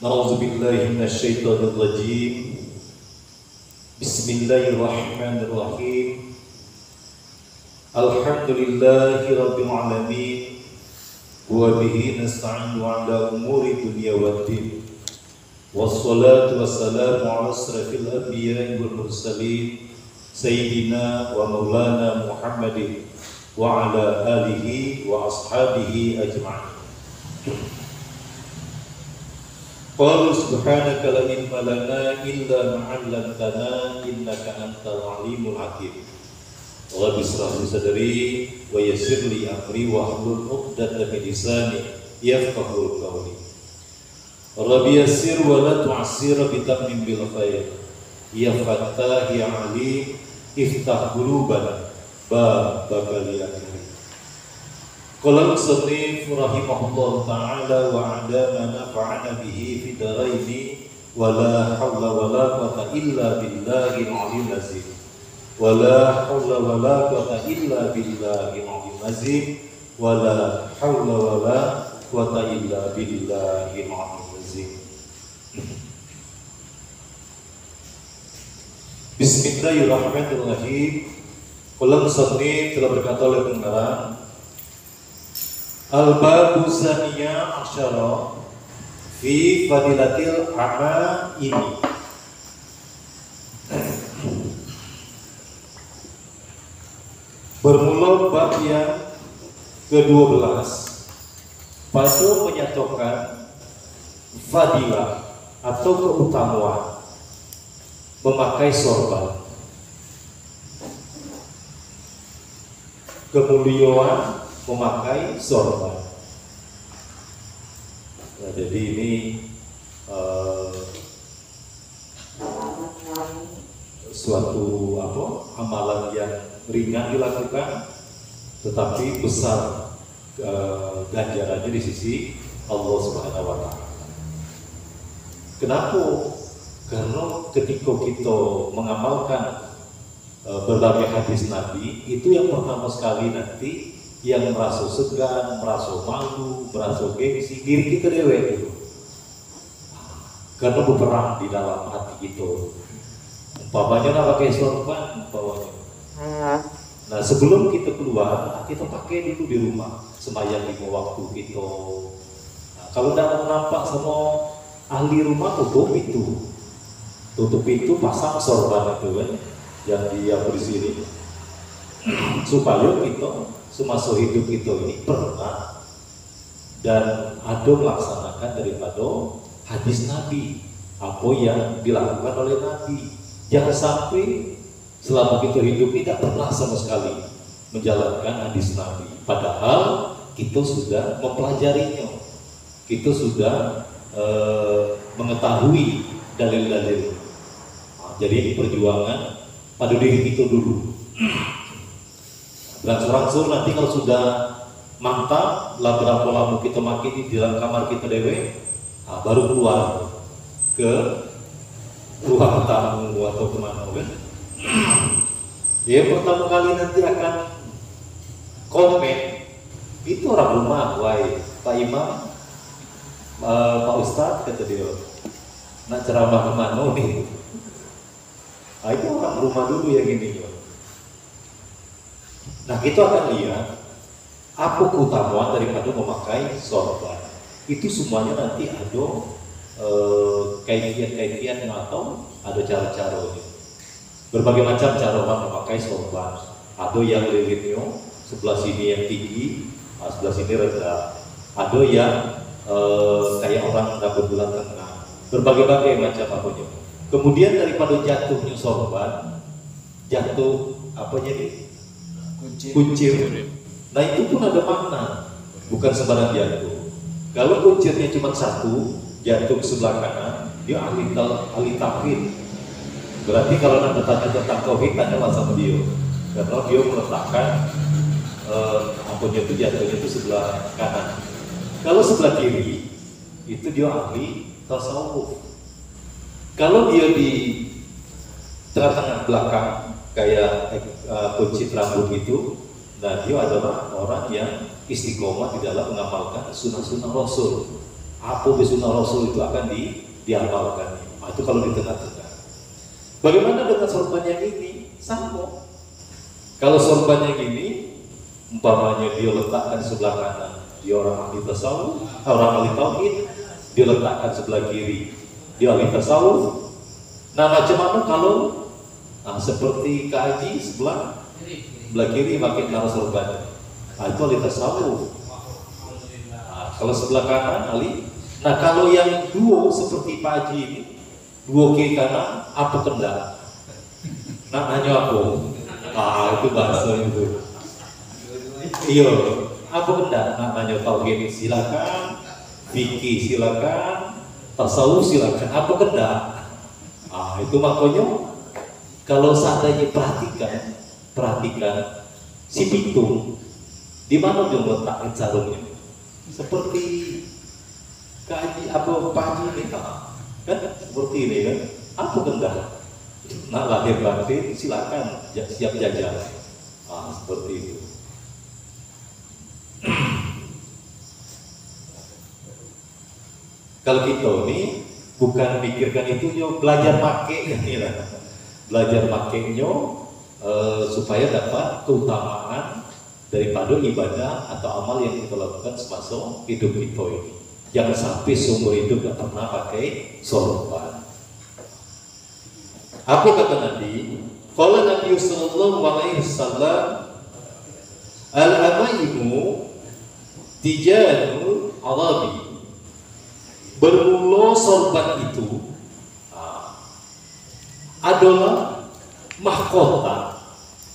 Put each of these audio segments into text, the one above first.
Na'udzubillahi minasyaitonir rajim. Bismillahirrahmanirrahim. Alhamdulillahi rabbil alamin. Wa bihi nasta'inu 'ala umuri dunya waddin. Wassalatu wassalamu 'ala asrafil anbiya'i wal mursalin sayyidina wa maulana Muhammadin wa 'ala alihi wa ashabihi ajma'in. Qala subhanaka la ilma lana illa ma 'allamtana innaka antal alimul hakim. Rabbi shrah li sadri wa yassir li amri wahlul 'uqdatam min lisani yafqahu qawli. Rabbi yassir wa la tu'assir bi tammin bil khair. Ya Fattah ya Alim iftah qulubana babaka liyakin. Qala al-musannif rahimahullah ta'ala wa 'adama nafa'ana bihi fi daraini wa la hawla wa la quwwata illa billahil 'aliyyil 'azim. Wa la hawla wa la quwwata illa billahil 'aliyyil 'azim. Wa la hawla wa la quwwata illa billahil 'aliyyil 'azim. Bismillahirrahmanirrahim. Qala al-musannif telah berkata oleh pengarang Al-babu zaniyah asyara fi fadilatil ama ini. Bermula bab yang ke-12 pada menyatakan fadilah atau keutamaan memakai sorban, kemuliaan memakai sorban. Nah, jadi ini suatu amalan yang ringan dilakukan, tetapi besar ganjarannya di sisi Allah Subhanahu wa Ta'ala. Kenapa? Karena ketika kita mengamalkan berbagai hadis Nabi, itu yang pertama sekali nanti yang merasa segan, merasa malu, merasa gengsi, diri kita dewe itu. Karena berperang di dalam hati kita. Umpamanya nak pakai sorban, umpamanya. Nah, sebelum kita keluar, kita pakai dulu di rumah, sembahyang 5 waktu kita. Nah, kalau tidak mau nampak sama ahli rumah, tutup itu pasang sorban itu kan, yang dia bersini, supaya kita semasa hidup kita ini pernah dan ada melaksanakan daripada hadis Nabi, apa yang dilakukan oleh Nabi. Jangan sampai selama kita hidup tidak pernah sama sekali menjalankan hadis Nabi, padahal kita sudah mempelajarinya, kita sudah mengetahui dalil-dalil. Jadi ini perjuangan pada diri kita dulu. Berangsur-angsur nanti kalau sudah mantap, lah berapa lama kita makin di dalam kamar kita dewe, baru keluar ke ruang tamu atau kemana kan? Ya pertama kali nanti akan komen itu orang rumah, wahai Pak Imam, Pak Ustadz, kata dia, nak ceramah kemana nih? Itu orang rumah dulu yang ini. Nah, kita akan lihat apa keutamaan daripada memakai sorban. Itu semuanya nanti ada kaifiat-kaifiatnya atau ada cara-caranya. Berbagai macam cara orang memakai sorban. Ada yang lilitnya sebelah sini yang tinggi, sebelah sini rendah. Ada yang kayak orang rambut bulan tengah. Berbagai-bagai macam apanya. Kemudian daripada jatuhnya sorban, jatuh apanya nih? Kuncir. Nah, itu pun ada makna, bukan sembarang jatuh. Kalau kuncirnya cuma satu, jatuh ke sebelah kanan, dia ahli tauhid. Berarti kalau nak bertanya tentang tauhid, tanya sama dia, karena dia meletakkan apanya itu jatuhnya itu sebelah kanan. Kalau sebelah kiri, itu dia ahli tasawuf. Kalau dia di tengah-tengah belakang kayak kuncir rambut itu, nah dia adalah orang yang istiqomah di dalam mengamalkan sunnah-sunnah Rasul. apa sunnah Rasul itu akan diamalkan. Nah, itu kalau di tengah-tengah. Bagaimana dengan sorban yang ini? Sama. Kalau sorban yang ini, umpamanya dia letakkan sebelah kanan, dia orang ahli tasawuf, orang ahli tauhid, dia letakkan sebelah kiri, dia ahli tasawuf. Nah, macam mana kalau seperti kaji sebelah kiri pakai naruh sorban? Nah, itu ahli tasawuf. Kalau sebelah kanan ahli. Nah, kalau yang duo seperti Pak Haji ini, duo kiri kanan, apa kendak? Nah, nanya apa? Itu bahasa itu. Iya, apa kendak? Nah, nanya tauhid silakan, fikih silakan, tasawuf silakan. Apa kendak? Itu makanya kalau seandainya perhatikan si pitung, di mana dia meletakkan sarungnya? Seperti kaji apa pagi ini kan seperti ini kan, apa kendak? Nah, lahir batin silakan siap jajan. Seperti itu. Kalau kita ini bukan pikirkan itu, yo belajar make ini lah, belajar makainya supaya dapat keutamaan daripada ibadah atau amal yang kita lakukan semasa hidup kita ini. Jangan sampai seumur hidup gak pernah pakai sorban. Apa kata Nabi? Qala Nabi sallallahu alaihi wasallam, al-amaimu tijanu arabi. Bermula sorban itu adalah mahkota.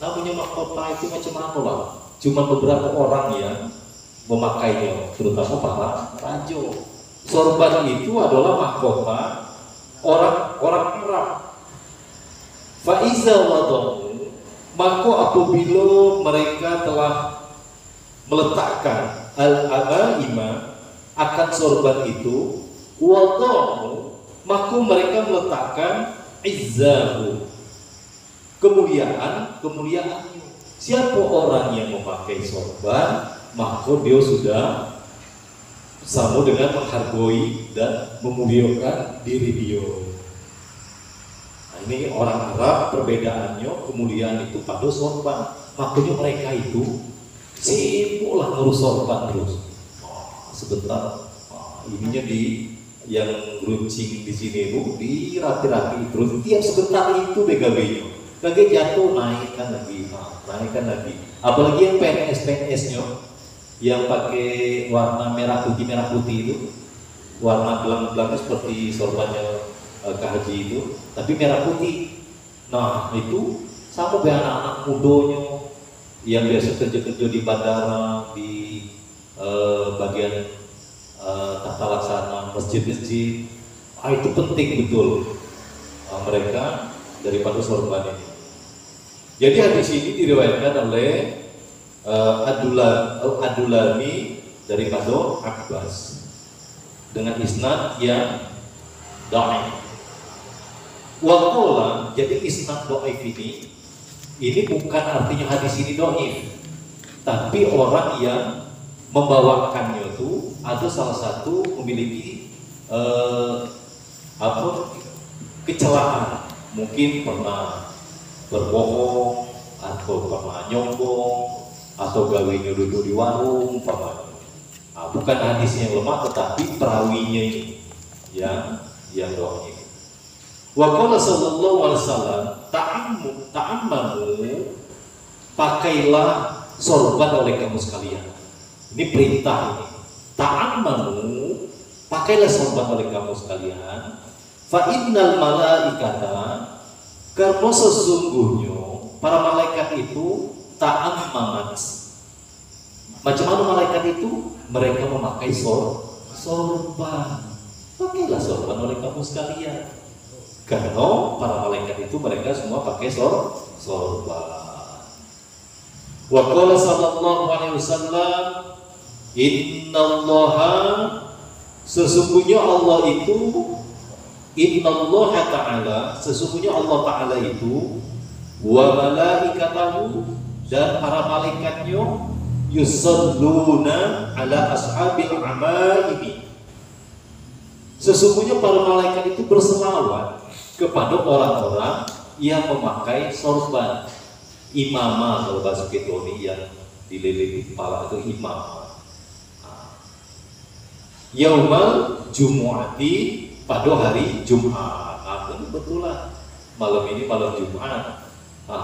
Namanya mahkota itu macam apa lah? Cuma beberapa orang yang memakainya, terutama para raja. Sorban itu adalah mahkota orang Arab. Faiza wadahu, maka apabila mereka telah meletakkan al-amaima akan sorban itu, wadahu, maka mereka meletakkan izzahu, kemuliaannya. Siapa orang yang memakai sorban, maka dia sudah sama dengan menghargai dan memuliakan diri dia. Nah, ini orang Arab perbedaannya, kemuliaan itu pada sorban. Makanya mereka itu sibuklah ngurus sorban terus. Sebentar, ininya yang runcing di sini itu dirapi-rapi terus. Tiap sebentar itu BKB-nya. Lagi jatuh naikkan lagi. Apalagi yang PNS-nya yang pakai warna merah putih itu, warna belang-belangnya seperti sorbannya Kak Haji itu, tapi merah putih. Nah, itu sama dengan anak-anak mudanya yang biasa kerja-kerja di bandara, di bagian tata laksana masjid-masjid. Itu penting betul mereka daripada sorban ini. Jadi hadis ini diriwayatkan oleh Ad-Dulami daripada Abbas dengan isnad yang dhaif. Waqala, jadi isnad dhaif ini bukan artinya hadis ini dhaif, tapi orang yang membawakannya itu ada salah satu memiliki kecelakaan, mungkin pernah berbohong atau pernah nyombong atau gawinya duduk di warung umpamanya. Bukan hadis yang lemah, tetapi perawinya ini yang dhaif. Wa qala sallallahu alaihi wasallam, ta'ammamu, pakailah sorban oleh kamu sekalian. Ini perintah ini. Ta'ammamu, pakailah sorban oleh kamu sekalian. Fa innal malaikata, karena sesungguhnya para malaikat itu ta'ammamat. Macam mana malaikat itu? Mereka memakai sorban. Pakailah sorban oleh kamu sekalian. Karena para malaikat itu mereka semua pakai sorban. Wa qala sallallahu alaihi wasallam, innallaha, sesungguhnya Allah itu, innallaha ta'ala, sesungguhnya Allah Ta'ala itu, wa malaikatahu, dan para malaikatnya, yusalluna ala ashabil amaimi, Sesungguhnya para malaikat itu berselawat kepada orang-orang yang memakai sorban. Imamah kalau bahasa Ketoni yang dililit kepala itu imamah. Yaumal Jumu'ati, pada hari Jumat. Ini betulan malam ini malam Jumat.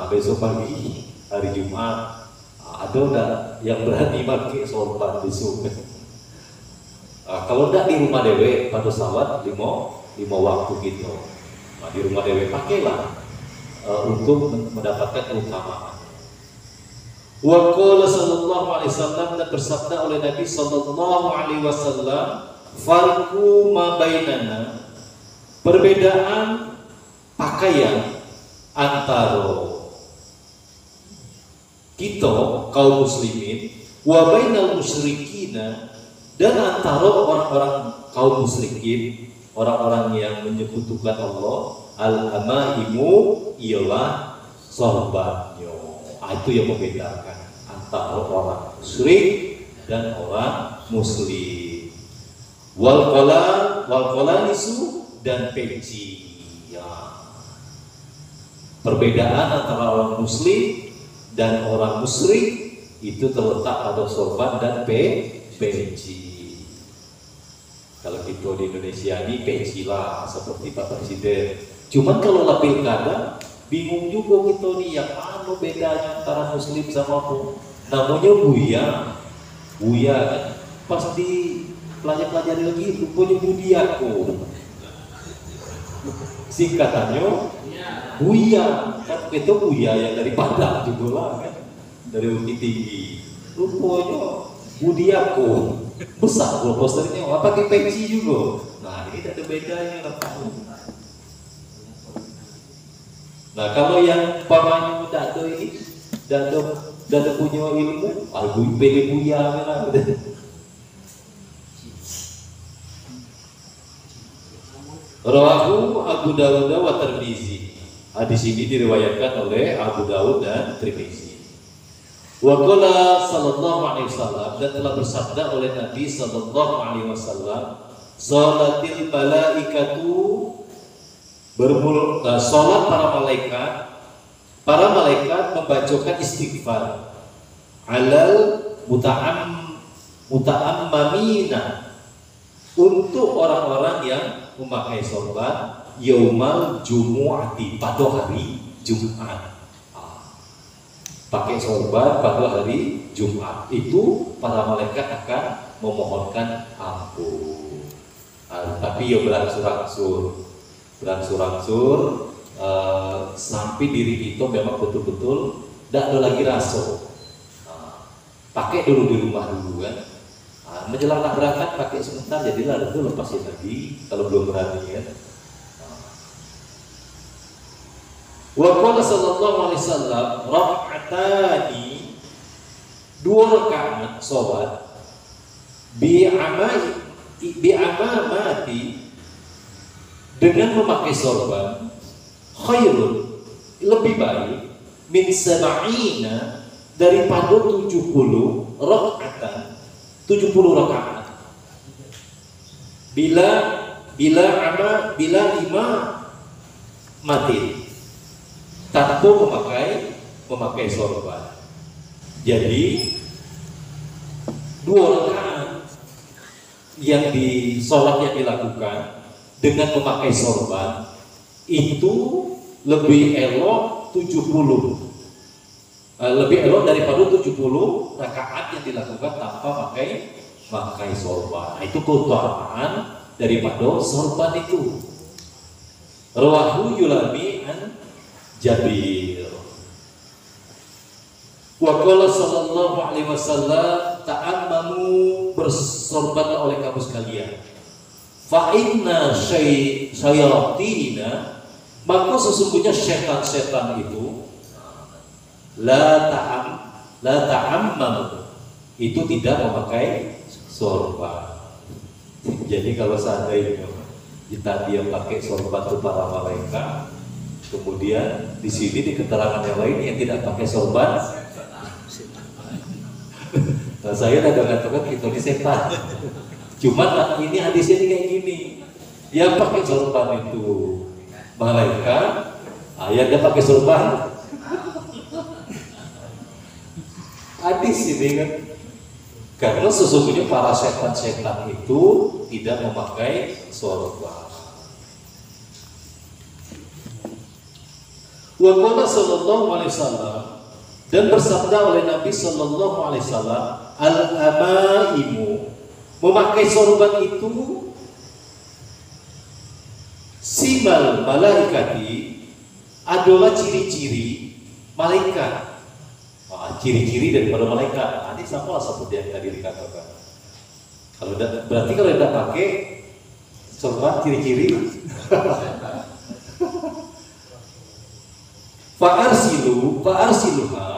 Besok pagi hari Jumat. Ada enggak yang berani pakai sorban besok? Kalau enggak di rumah dewe pada salat lima waktu gitu. Di rumah dewe pakailah untuk mendapatkan keutamaan. Wa qala sallallahu alaihi wasallam, dan bersabda oleh Nabi sallallahu alaihi wasallam, farqu ma bainana, perbedaan pakaian antara kita kaum muslimin wa bainal musyrikina, dan antara orang-orang kaum musyrikin, orang-orang yang menyekutukan Allah, al-amaimu ialah sorbannya. Itu yang membedakan antara orang musyrik dan orang muslim. Wal qalanisu, dan peci. Ya. Perbedaan antara orang muslim dan orang musyrik itu terletak pada sorban dan peci. Kalau kita di Indonesia ini peci lah seperti Pak Presiden. Cuman kalau lah pilkada bingung juga kita nih, yang mana bedanya antara muslim sama apa? Namanya buya kan? Pas di pelajari lagi itu punya budiako. Singkatannya buya, kan itu buya yang dari Padang juga lah kan, dari Bukit Tinggi. Rupanya budiako besar loh posternya, pakai peci juga. Nah ini ada bedanya lah. Nah kalau yang pamannya dado ini, dado punya ilmu, pilih buya lah. Rawahu Abu Dawud wa Tirmizi. Hadis ini diriwayatkan oleh Abu Dawud dan Tirmizi. Wa qala sallallahu alaihi wasallam, dan telah bersabda oleh Nabi sallallahu alaihi wasallam, salatil malaikatu, salat para malaikat membacakan istighfar alal muta'ammamina, untuk orang-orang yang memakai sorban yaumal jumu'ati, pada hari Jumat. Pakai sorban pada hari Jumat itu para malaikat akan memohonkan ampun. Tapi ya berangsur-angsur sampai diri kita memang betul-betul tidak ada lagi rasa. Pakai dulu di rumah dulu kan. Menjelang nak berangkat pakai sebentar, jadilah itu lepasin lagi kalau belum berani ya. Wa qala sallallahu alaihi wasallam, rak'atani, 2 rakaat salat bi amamati, dengan memakai sorban, khairun, lebih baik, min sab'ina, daripada 70 rakaatan, 70 rakaat. Bila 5 mati tanpa memakai sorban. Jadi 2 rakaat yang di sholat yang dilakukan dengan memakai sorban itu lebih elok 70. Lebih elok daripada 70 rakaat yang dilakukan tanpa pakai sorban. Itu keutamaan daripada sorban itu. Rawahu Yulami an Jabir. Wa qala sallallahu alaihi wasallam, ta'ammamu, bersorbanlah oleh kamu sekalian. Fa inna syayatina, maka sesungguhnya setan-setan itu la ta'ammam, itu tidak memakai sorban. Jadi kalau seandainya kita dia pakai sorban itu para malaikat, kemudian di sini di keterangan yang lain yang tidak pakai sorban, nah saya tidak mengatakan kita ini setan. Cuman ini hadisnya ini kayak gini, Yang pakai sorban itu malaikat, yang dia pakai sorban hadis ini kan. Karena sesungguhnya para setan-setan itu tidak memakai sorban. Wa qala sallallahu alaihi wasallam, dan bersabda oleh Nabi sallallahu alaihi wasallam, al-amaimu, memakai sorban itu simal malaikati, adalah ciri-ciri malaikat. Ciri-ciri daripada malaikat. Ini sama seperti yang tadi dikatakan. Kalau berarti kalau tidak pakai sorban ciri-ciri. Fa'arsiluha,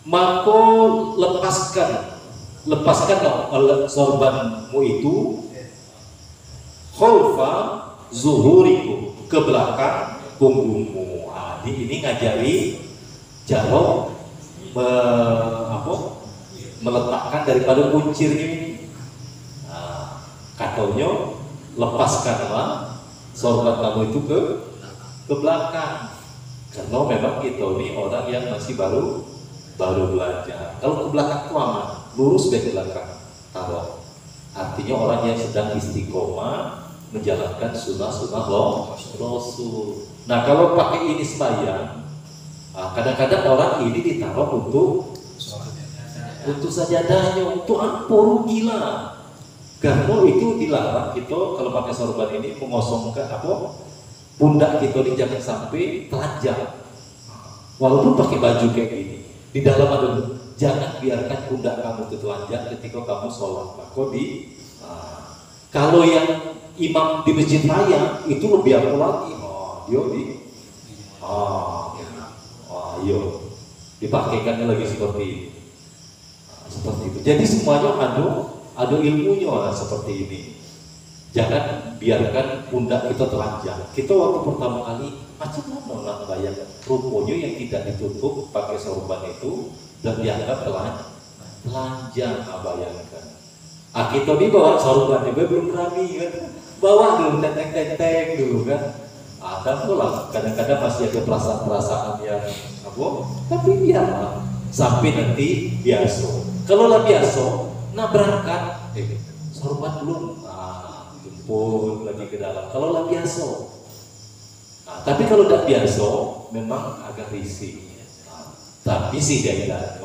maka lepaskan sorbanmu itu khalfa zuhuriku, ke belakang punggungmu. Ini ngajari cara meletakkan daripada kuncirnya ini. Katanya lepaskanlah sorban kamu itu ke belakang, karena memang kita ini orang yang masih baru belajar. Kalau ke belakang itu aman, lurus ke belakang taruh. Artinya orang yang sedang istiqomah menjalankan sunnah-sunnah Rasul. Nah, kalau pakai ini sembahyang, kadang-kadang orang ini ditaruh untuk sajadahnya, untuk apa, rugilah. Karena itu dilarang kita kalau pakai sorban ini mengosongkan pundak kita ini jangan sampai telanjang. Walaupun pakai baju kayak gini, di dalam ada jangan biarkan pundak kamu itu telanjang ketika kamu sholat. Kalau yang imam di masjid raya itu lebih apa lagi? Dipakaikannya lagi seperti ini. Seperti itu. Jadi semuanya ada ilmunya seperti ini. Jangan biarkan pundak kita telanjang. Kita waktu pertama kali macam mana bayang rupanya yang tidak ditutup pakai sorban itu dan dianggap telanjang. Bayangkan. Kita di bawa sorban juga belum berani kan. Bawa dulu tenteng dulu kan. Ada pula kadang-kadang masih ada perasaan-perasaan yang tapi biarlah sampai nanti biasa. Kalau lah biasa, berangkat sorban belum, jemput lagi ke dalam. Kalau lah biasa, tapi kalau tidak biasa, memang agak risih. Tapi setidaknya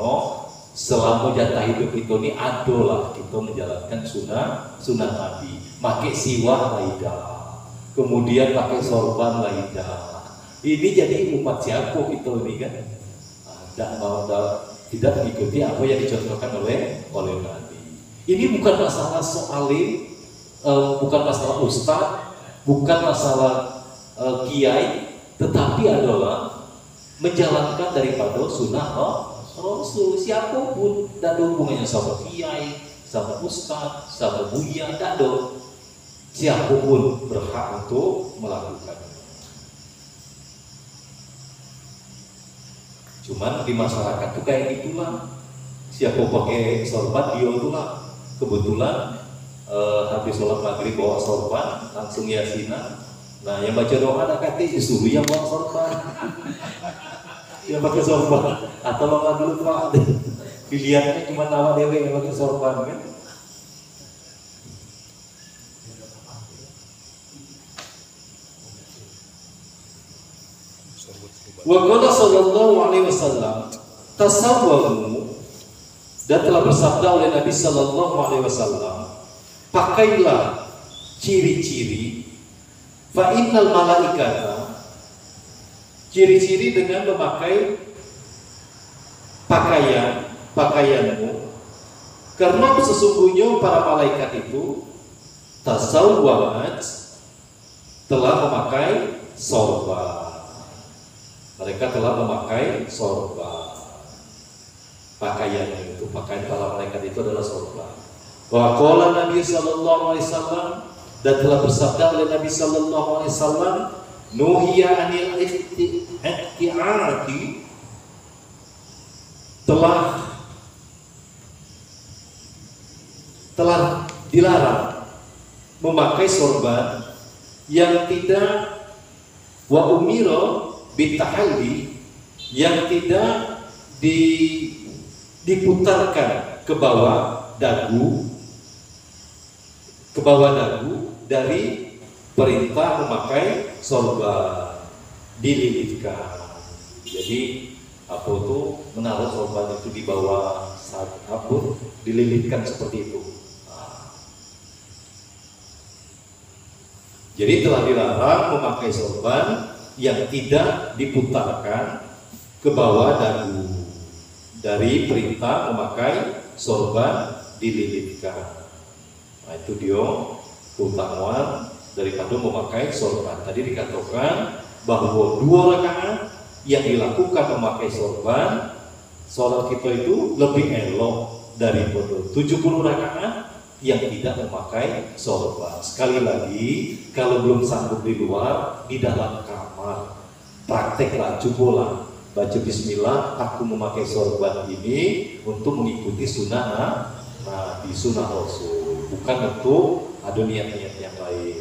selama jatah hidup itu ini adalah kita menjalankan sunnah Nabi. Pakai siwak laidah, kemudian pakai sorban laidah. Ini jadi umat siapa itu ini kan? Tidak mengikuti apa yang dicontohkan oleh Nabi. Ini bukan masalah bukan masalah ustaz, bukan masalah kiai, tetapi adalah menjalankan daripada sunnah Rasul. Siapapun, tidak ada hubungannya sama kiai, sama ustaz, sama buya, tidak ada. Siapapun berhak untuk melakukan. Cuman di masyarakat itu kayak gitulah. Siapa pakai sorban dia itulah. Kebetulan habis sholat maghrib bawa sorban langsung yasinan. Nah yang baca doa ada kata disuruh yang bawa sorban. Yang pakai sorban atau lo nggak dulu pak. Pilihannya cuma nama dewe yang pakai sorban kan. Wa qala sallallahu alaihi wasallam, tasawwaru, dan telah bersabda oleh Nabi sallallahu alaihi wasallam, pakailah ciri-ciri, fa innal malaikata, ciri-ciri dengan memakai pakaianmu, karena sesungguhnya para malaikat itu tasawwurat, telah memakai sorban. Mereka telah memakai sorban. Pakaiannya itu, pakaian para malaikat itu adalah sorban. Wa qala Nabi sallallahu alaihi wasallam, dan telah bersabda oleh Nabi sallallahu alaihi wasallam, nuhiya anil ihti'ati, telah dilarang memakai sorban yang tidak wa umiro bitahalli, yang tidak diputarkan ke bawah dagu, dari perintah memakai sorban, dililitkan. Jadi apa itu menaruh sorban itu di bawah saat kabur, dililitkan seperti itu. Jadi telah dilarang memakai sorban yang tidak diputarkan ke bawah dagu, dari perintah memakai sorban dililitkan. Nah itu dia keutamaan daripada memakai sorban. Tadi dikatakan bahwa 2 rakaat yang dilakukan memakai sorban, sholat kita itu lebih elok daripada 70 rakaat yang tidak memakai sorban. Sekali lagi, kalau belum sanggup di luar, di dalam kamar, prakteklah, cobalah baca bismillah, aku memakai sorban ini untuk mengikuti sunnah Nabi, sunnah Rasul, bukan untuk ada niat-niat yang lain.